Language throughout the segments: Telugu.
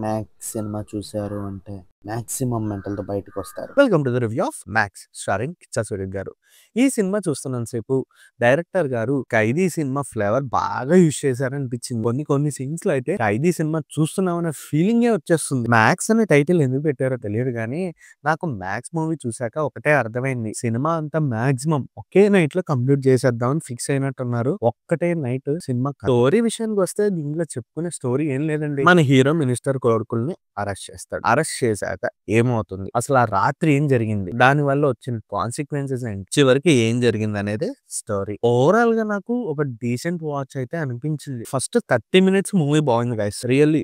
మ్యాక్స్ సినిమా చూసారు అంటే మాక్సిమం మెంటల్‌తో బయటకొస్తారు. Welcome to the review of Max starring Kichcha Sudeep గారు. ఈ సినిమా చూస్తున్నంత సేపు డైరెక్టర్ గారు 'ఖైదీ' సినిమా ఫ్లేవర్ బాగా యూజ్ చేశారనిపించింది. కొన్ని సీన్స్‌లో అయితే 'ఖైదీ' సినిమా చూస్తున్నామనే ఫీలింగే వచ్చేస్తుంది. మ్యాక్స్ అనే టైటిల్ ఎందుకు పెట్టారో తెలియదు గానీ, నాకు మ్యాక్స్ మూవీ చూసాక ఒకటే అర్థమైంది. సినిమా అంతా మాక్సిమం ఒకే నైట్‌లో కంప్లీట్ చేసేద్దామని ఫిక్స్ అయినట్టున్నారు. ఒక్కటే నైట్ సినిమా స్టోరీ విషయానికొస్తే దీంట్లో చెప్పుకునే స్టోరీ ఏం లేదండి. మన హీరో మినిస్టర్ కొడుకుల్ని అరెస్ట్ చేస్తాడు. అరెస్ట్ చేశాక ఏమవుతుంది? అసలు ఆ రాత్రి ఏం జరిగింది? దాని వల్ల వచ్చిన కాన్సిక్వెన్సెస్ ఏంటి? చివరికి ఏం జరిగింది అనేది స్టోరీ. ఓవరాల్ గా నాకు ఒక డీసెంట్ వాచ్ అయితే అనిపించింది. ఫస్ట్ 30 మినిట్స్ మూవీ బాగుంది guys. Really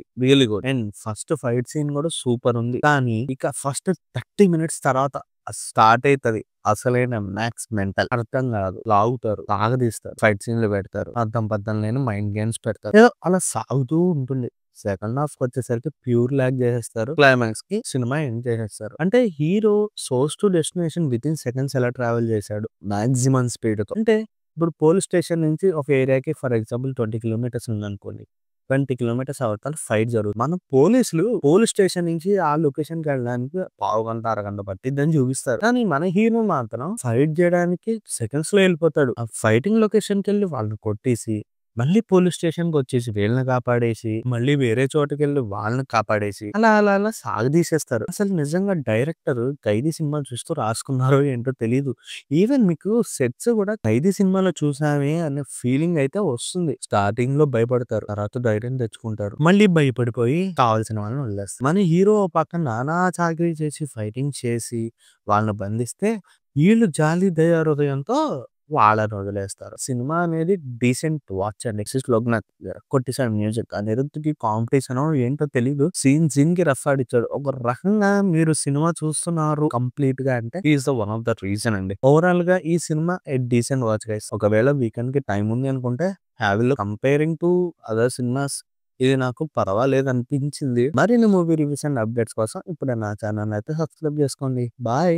good. And first fight scene కూడా సూపర్ ఉంది. కానీ ఇక ఫస్ట్ 30 మినిట్స్ తర్వాత స్టార్ట్ అవుతది అసలైన మ్యాక్స్ మెంటల్. అర్థం కాదు, లాగుతారు, సాగదీస్తారు, ఫైట్ సీన్లు పెడతారు, అర్థం పర్థం లేని మైండ్ గేమ్స్ పెడతారు. ఏదో అలా సాగుతూ ఉంటుంది. సెకండ్ హాఫ్ వచ్చేసరికి ప్యూర్ లాగ్ చేసేస్తారు. క్లైమాక్స్ కి సినిమా ఎండ్ చేసేస్తారు. అంటే hero source to destination with in seconds ఎలా ట్రావెల్ చేశాడు మాక్సిమం స్పీడ్ తో. అంటే ఇప్పుడు పోలీస్ స్టేషన్ నుంచి ఒక ఏరియాకి ఫర్ ఎగ్జాంపుల్ 20 కిలోమీటర్స్ ఉందనుకోండి, 20 కిలోమీటర్స్ అవతల ఫైట్ జరుగుతుంది. మన పోలీసులు పోలీస్ స్టేషన్ నుంచి ఆ లొకేషన్ కి వెళ్ళడానికి పావు గంట అరగంట పట్టిద్దని చూపిస్తారు. కానీ మన హీరో మాత్రం ఫైట్ చేయడానికి సెకండ్స్ లో వెళ్ళిపోతాడు. ఆ ఫైటింగ్ లొకేషన్ కి వెళ్ళి వాళ్ళని కొట్టేసి మళ్ళీ పోలీస్ స్టేషన్ కి వచ్చేసి వీళ్ళని కాపాడేసి మళ్ళీ వేరే చోటుకి వెళ్ళి వాళ్ళని కాపాడేసి అలా సాగదీసేస్తారు. అసలు నిజంగా డైరెక్టర్ 'ఖైదీ' సినిమా చూస్తూ రాసుకున్నారో ఏంటో తెలీదు. ఈవెన్ మీకు సెట్స్ కూడా 'ఖైదీ' సినిమాలో చూసామే అనే ఫీలింగ్ అయితే వస్తుంది. స్టార్టింగ్ లో భయపడతారు, తర్వాత ధైర్యం తెచ్చుకుంటారు, మళ్ళీ భయపడిపోయి కావాల్సిన వాళ్ళని వదిలేస్తారు. మన హీరో పక్కన నానా చాకరీ చేసి ఫైటింగ్ చేసి వాళ్ళని బంధిస్తే వీళ్ళు జాలి దయ హృదయంతో వాళ్ళని వదిలేస్తారు. సినిమా అనేది డీసెంట్ వాచ్ అండి. లోక్నాథ్ కొట్టేసాడు మ్యూజిక్. అనిరుద్‌కి కాంపిటీషన్ ఏంటో తెలీదు. సీన్ కి రఫ్ ఆడిచ్చాడు. ఒక రకంగా మీరు సినిమా చూస్తున్నారు కంప్లీట్ గా అంటే is the one of the reason అండి. ఓవరాల్ గా ఈ cinema a decent watch guys. ఒకవేళ వీకెండ్ కి టైం ఉంది అనుకుంటే have a look. Comparing to other cinemas ఇది నాకు పర్వాలేదు అనిపించింది. మరిన్ని మూవీ రివ్యూస్ అండ్ అప్డేట్స్ కోసం ఇప్పుడే నా ఛానల్ అయితే సబ్స్క్రైబ్ చేసుకోండి. బాయ్.